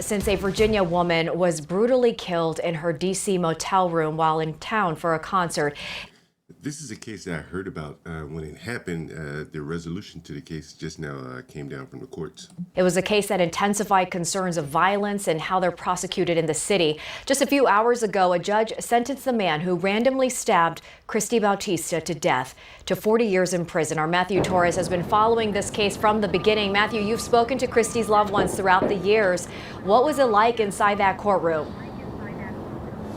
since a Virginia woman was brutally killed in her D.C. motel room while in town for a concert. This is a case that I heard about when it happened. The resolution to the case just now came down from the courts. It was a case that intensified concerns of violence and how they're prosecuted in the city. Just a few hours ago, a judge sentenced the man who randomly stabbed Christy Bautista to death to 40 years in prison. Our Matthew Torres has been following this case from the beginning. Matthew, you've spoken to Christy's loved ones throughout the years. What was it like inside that courtroom?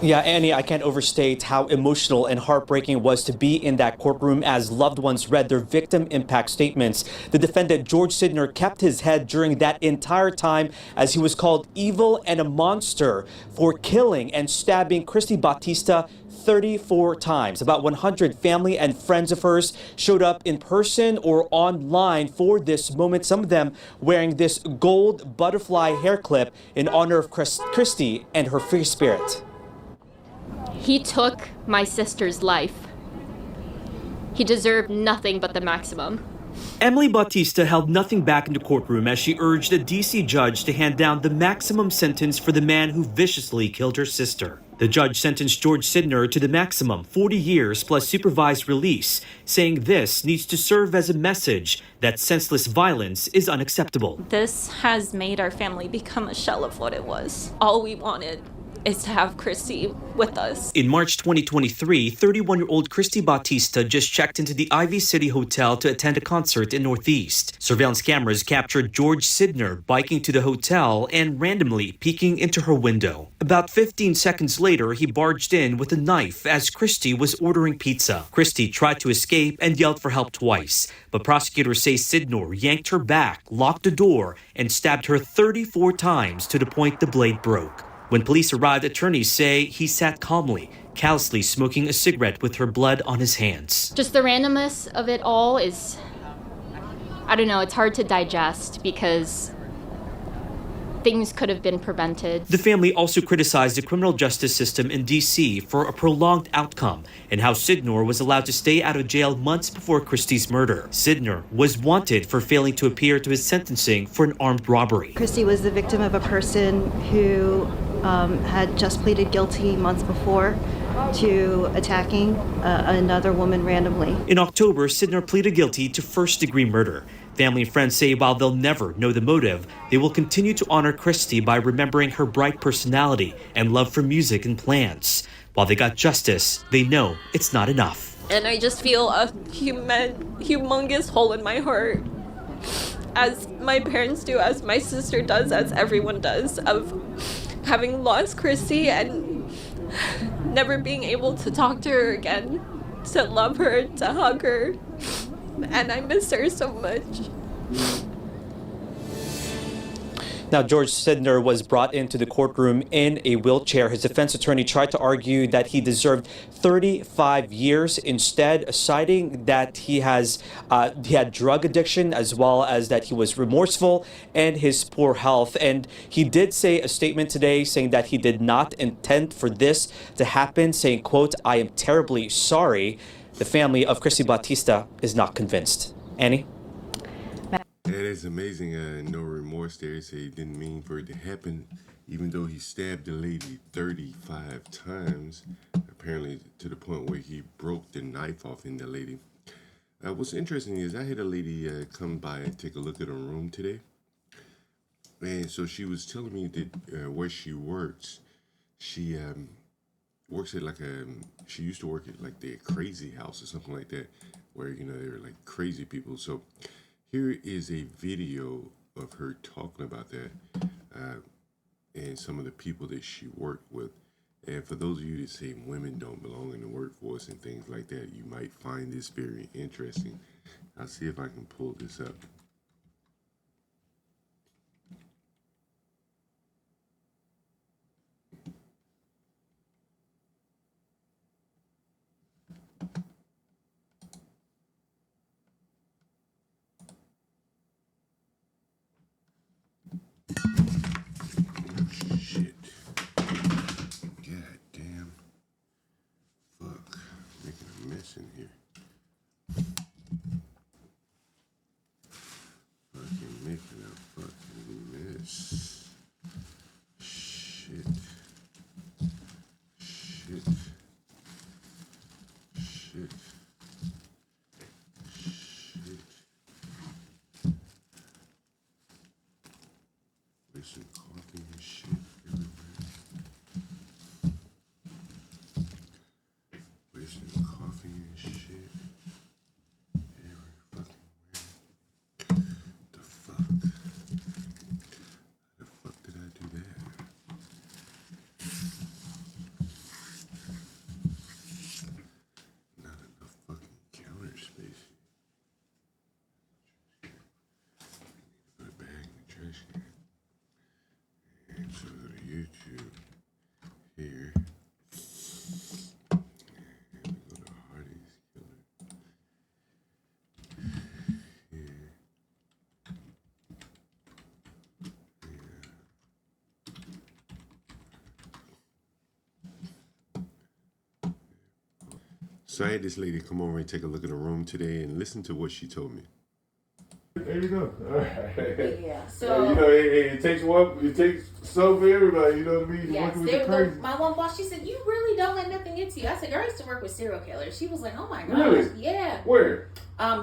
Yeah, Annie, I can't overstate how emotional and heartbreaking it was to be in that courtroom as loved ones read their victim impact statements. The defendant, George Sidner, kept his head during that entire time as he was called evil and a monster for killing and stabbing Christy Bautista 34 times. About 100 family and friends of hers showed up in person or online for this moment, some of them wearing this gold butterfly hair clip in honor of Christy and her free spirit. He took my sister's life. He deserved nothing but the maximum. Emily Bautista held nothing back in the courtroom as she urged a D.C. judge to hand down the maximum sentence for the man who viciously killed her sister. The judge sentenced George Sidner to the maximum 40 years plus supervised release, saying this needs to serve as a message that senseless violence is unacceptable. This has made our family become a shell of what it was. All we wanted is to have Christy with us. In March 2023, 31-year-old Christy Bautista just checked into the Ivy City Hotel to attend a concert in Northeast. Surveillance cameras captured George Sidner biking to the hotel and randomly peeking into her window. About 15 seconds later, he barged in with a knife as Christy was ordering pizza. Christy tried to escape and yelled for help twice, but prosecutors say Sidner yanked her back, locked the door, and stabbed her 34 times to the point the blade broke. When police arrived, attorneys say he sat calmly, callously smoking a cigarette with her blood on his hands. Just the randomness of it all is, I don't know, it's hard to digest because things could have been prevented. The family also criticized the criminal justice system in D.C. for a prolonged outcome and how Sidner was allowed to stay out of jail months before Christy's murder. Sidner was wanted for failing to appear to his sentencing for an armed robbery. Christy was the victim of a person who had just pleaded guilty months before to attacking another woman randomly. In October, Sidner pleaded guilty to first-degree murder. Family and friends say while they'll never know the motive, they will continue to honor Christy by remembering her bright personality and love for music and plants. While they got justice, they know it's not enough. And I just feel a humongous hole in my heart, as my parents do, as my sister does, as everyone does, of having lost Christy and never being able to talk to her again, to love her, to hug her. And I miss her so much. Now, George Sidner was brought into the courtroom in a wheelchair. His defense attorney tried to argue that he deserved 35 years, instead citing that he had drug addiction as well as that he was remorseful and his poor health. And he did say a statement today saying that he did not intend for this to happen, saying, quote, "I am terribly sorry." The family of Christy Bautista is not convinced. Annie? That is amazing. No remorse there. He said he didn't mean for it to happen, even though he stabbed the lady 35 times, apparently to the point where he broke the knife off in the lady. What's interesting is I had a lady come by and take a look at her room today. And so she was telling me that where she works, she works at she used to work at like the crazy house or something like that, where, you know, they were like crazy people. So here is a video of her talking about that and some of the people that she worked with. And for those of you that say women don't belong in the workforce and things like that, you might find this very interesting. I'll see if I can pull this up. Shit. God damn. Fuck. Making a mess in here. Coughing and shit everywhere. Wasting coughing and shit every fucking where. The fuck? How the fuck did I do that? Not enough fucking counter space. Put a bag in the trash can. And so go to YouTube here. And we go to Hardy's Killer. Here. So I had this lady come over and take a look at the room today and listen to what she told me. There you go. All right. Yeah. So you know, it takes one. It takes some for everybody. You know what I mean? yes, Working with the crazy. my one boss, she said, "You really don't let nothing get to you." I said, "Girl, I used to work with serial killers." She was like, "Oh my gosh, Really? yeah." Where?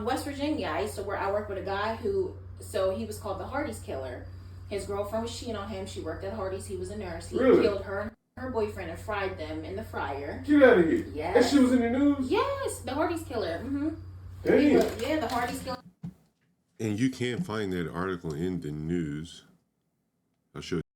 West Virginia. I worked with a guy who, so he was called the Hardy's Killer. His girlfriend was cheating on him. She worked at Hardy's. He was a nurse. He Really? killed her and her boyfriend and fried them in the fryer. Get out of here. Yes. That shit was in the news? Yes, the Hardy's Killer. Mm-hmm. Damn. Yeah, the Hardy's Killer. And you can find that article in the news. I'll show you.